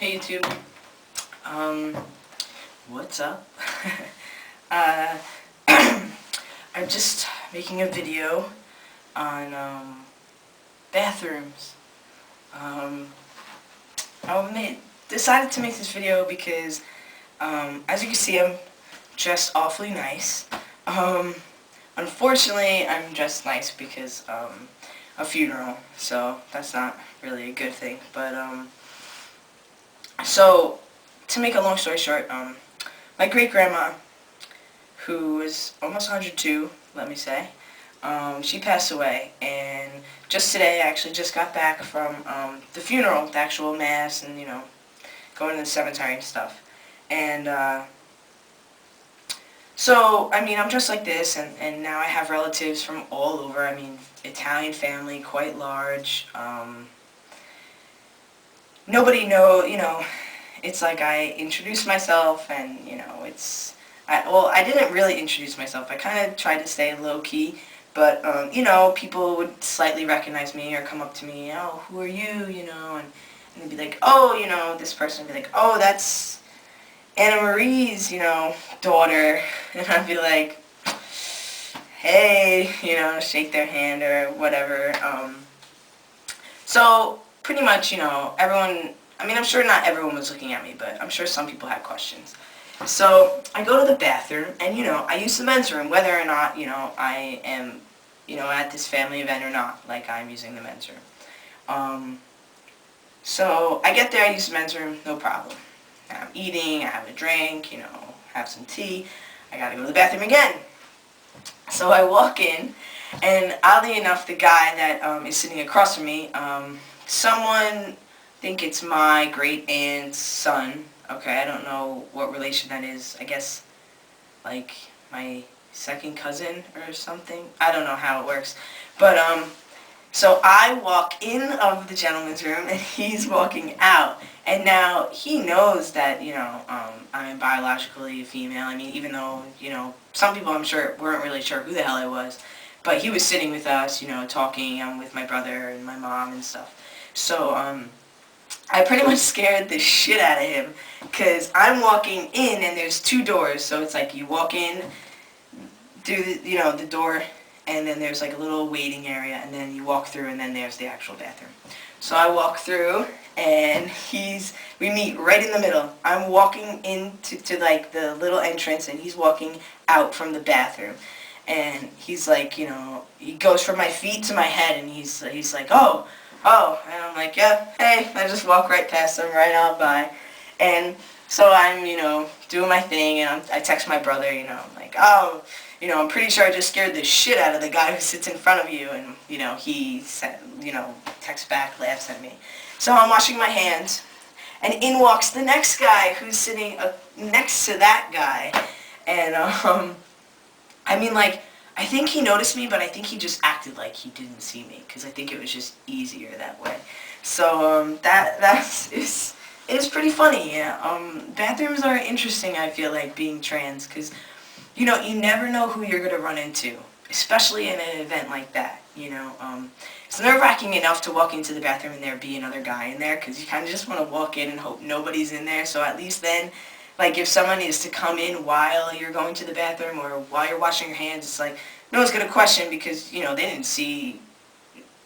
Hey YouTube, what's up? uh, I'm just making a video on, bathrooms. Decided to make this video because, as you can see, I'm dressed awfully nice. Unfortunately, I'm dressed nice because, a funeral, so that's not really a good thing, but, so, to make a long story short, my great-grandma, who was almost 102, let me say, she passed away, and just today I actually just got back from the funeral, the actual mass, and, you know, going to the cemetery and stuff. And, so, I mean, I'm dressed like this, and now I have relatives from all over. I mean, Italian family, quite large. Nobody you know, it's like I introduced myself, and, you know, I didn't really introduce myself. I kind of tried to stay low-key, but, you know, people would slightly recognize me or come up to me, oh, who are you, you know, and they'd be like, oh, you know, this person would be like, oh, that's Anna Marie's, you know, daughter, and I'd be like, hey, you know, shake their hand or whatever. So, pretty much, you know, everyone, I mean, I'm sure not everyone was looking at me, but I'm sure some people had questions. So, I go to the bathroom, and, you know, I use the men's room, whether or not, you know, I am, you know, at this family event or not, like, I'm using the men's room. So, I get there, I use the men's room, no problem. I'm eating, I have a drink, you know, have some tea, I gotta go to the bathroom again. So I walk in, and oddly enough, the guy that is sitting across from me, someone, think it's my great-aunt's son, okay, I don't know what relation that is, I guess, like, my second cousin or something, I don't know how it works, but, so I walk in of the gentleman's room, and he's walking out, and now he knows that, you know, I'm biologically a female. I mean, even though, you know, some people I'm sure weren't really sure who the hell I was, but he was sitting with us, you know, talking with my brother and my mom and stuff. So, I pretty much scared the shit out of him, because I'm walking in, and there's two doors, so it's like you walk in, through the, you know, the door, and then there's like a little waiting area, and then you walk through, and then there's the actual bathroom. So I walk through, and we meet right in the middle. I'm walking into like the little entrance, and he's walking out from the bathroom. And he's like, you know, he goes from my feet to my head, and he's like, oh, and I'm like, yeah, hey, I just walk right past him, right on by. And so I'm, you know, doing my thing, and I text my brother, you know, I'm like, oh, you know, I'm pretty sure I just scared the shit out of the guy who sits in front of you, and, you know, he said, you know, texts back, laughs at me. So I'm washing my hands, and in walks the next guy who's sitting next to that guy, and, I mean, like, I think he noticed me, but I think he just acted like he didn't see me, because I think it was just easier that way. So, it's pretty funny, yeah. Bathrooms are interesting, I feel like, being trans, because, you know, you never know who you're going to run into, especially in an event like that, you know. It's nerve-wracking enough to walk into the bathroom and there be another guy in there, because you kind of just want to walk in and hope nobody's in there, so at least then, like, if someone is to come in while you're going to the bathroom or while you're washing your hands, it's like, no one's going to question because, you know, they didn't see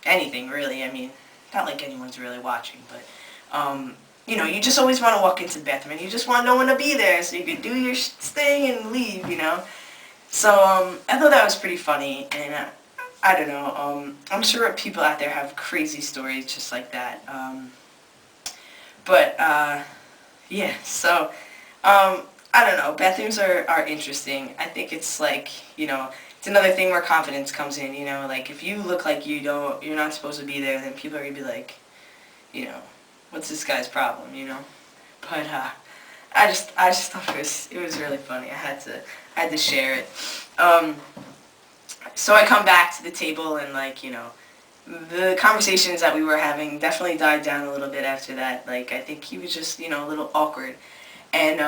anything, really. I mean, not like anyone's really watching, but, you know, you just always want to walk into the bathroom, and you just want no one to be there so you can do your thing and leave, you know. So, I thought that was pretty funny, and I don't know, I'm sure people out there have crazy stories just like that, but, yeah, so, I don't know, bathrooms are interesting. I think it's like, you know, it's another thing where confidence comes in, you know, like, if you look like you're not supposed to be there, then people are going to be like, you know, what's this guy's problem, you know? But, I just thought it was really funny. I had to share it. So I come back to the table, and, like, you know, the conversations that we were having definitely died down a little bit after that. Like, I think he was just, you know, a little awkward. And,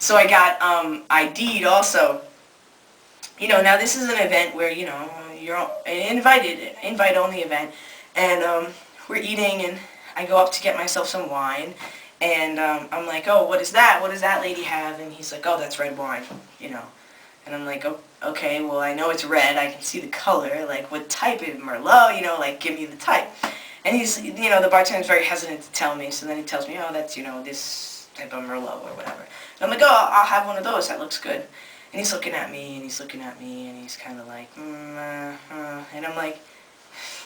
so I got, ID'd also. You know, now this is an event where, you know, you're an invite-only event, and, we're eating, and I go up to get myself some wine, And I'm like, oh, what is that? What does that lady have? And he's like, oh, that's red wine, you know. And I'm like, oh, okay, well, I know it's red. I can see the color. Like, what type is Merlot? You know, like, give me the type. And he's, you know, the bartender's very hesitant to tell me. So then he tells me, oh, that's, you know, this type of Merlot or whatever. And I'm like, oh, I'll have one of those. That looks good. And he's looking at me, and he's looking at me, and he's kind of like, and I'm like,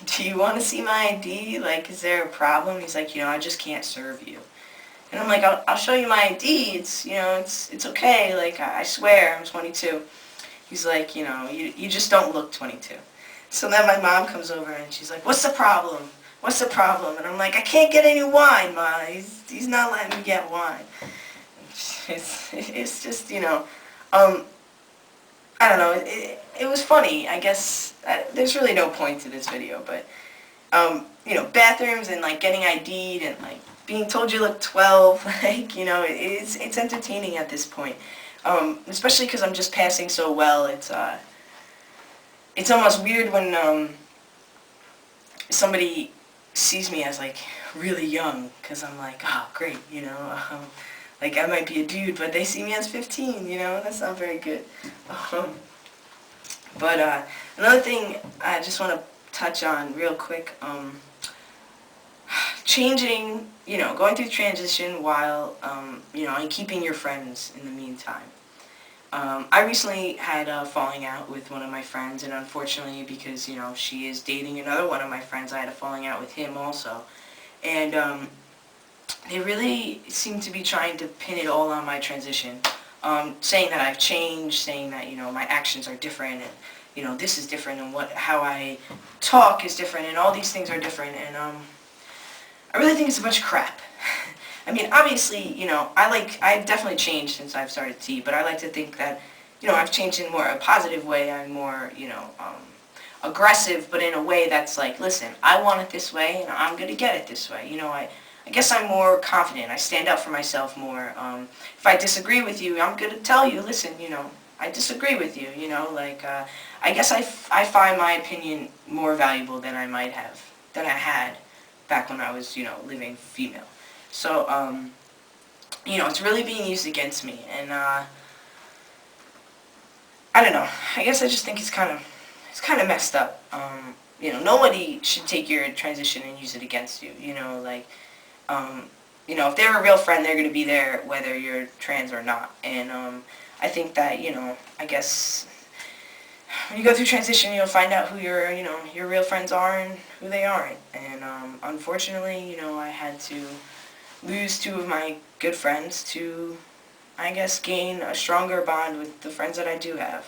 do you want to see my ID? Like, is there a problem? He's like, you know, I just can't serve you. And I'm like, I'll show you my ID. It's, you know, it's okay. Like, I swear, I'm 22. He's like, you know, you just don't look 22. So then my mom comes over and she's like, what's the problem? What's the problem? And I'm like, I can't get any wine, Ma. He's not letting me get wine. It's just, you know, I don't know. It was funny. I guess there's really no point to this video, but you know, bathrooms and like getting ID'd and like being told you look 12, like, you know, it's entertaining at this point. Especially because I'm just passing so well. It's almost weird when somebody sees me as like really young, because I'm like, oh great, you know, like I might be a dude, but they see me as 15, you know, that's not very good. But another thing I just want to touch on real quick, changing, you know, going through transition while, you know, and keeping your friends in the meantime. I recently had a falling out with one of my friends, and unfortunately, because, you know, she is dating another one of my friends, I had a falling out with him also. And they really seem to be trying to pin it all on my transition, saying that I've changed, saying that, you know, my actions are different, and, you know, this is different, and how I talk is different, and all these things are different, and I really think it's a bunch of crap. I mean, obviously, you know, I've definitely changed since I've started tea, but I like to think that, you know, I've changed in more a positive way. I'm more, you know, aggressive, but in a way that's like, listen, I want it this way, and I'm going to get it this way. You know, I guess I'm more confident. I stand up for myself more. If I disagree with you, I'm going to tell you, listen, you know, I disagree with you, you know, like, I guess I find my opinion more valuable than I had back when I was, you know, living female. So, you know, it's really being used against me, and, I don't know, I guess I just think it's kind of messed up. You know, nobody should take your transition and use it against you, you know, like, you know, if they're a real friend, they're going to be there whether you're trans or not, and, I think that, you know, I guess when you go through transition, you'll find out who you know, your real friends are and who they aren't, and, unfortunately, you know, I had to lose two of my good friends to, I guess, gain a stronger bond with the friends that I do have.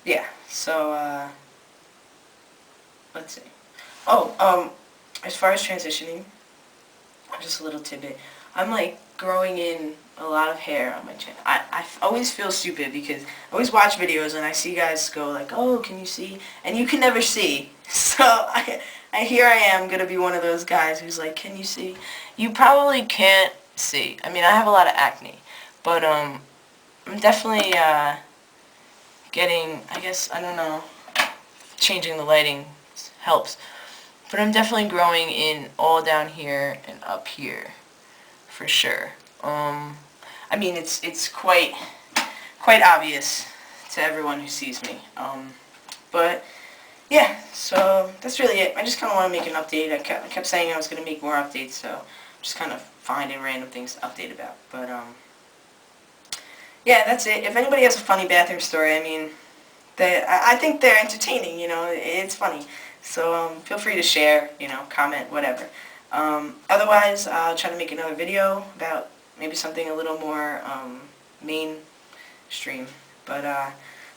Yeah, so, let's see. Oh, as far as transitioning, just a little tidbit. I'm, like, growing in a lot of hair on my chin. I always feel stupid because I always watch videos and I see guys go like, oh, can you see? And you can never see. So, here I am going to be one of those guys who's like, can you see? You probably can't see. I mean, I have a lot of acne. But, I'm definitely, getting, I guess, I don't know, changing the lighting helps. But I'm definitely growing in all down here and up here, for sure. I mean, it's quite obvious to everyone who sees me. But yeah, so that's really it. I just kind of want to make an update. I kept saying I was going to make more updates, so I'm just kind of finding random things to update about. But yeah, that's it. If anybody has a funny bathroom story, I mean, I think they're entertaining. You know, it's funny. So feel free to share. You know, comment, whatever. Otherwise, I'll try to make another video about maybe something a little more mainstream. But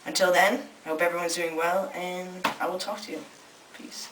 until then, I hope everyone's doing well, and I will talk to you. Peace.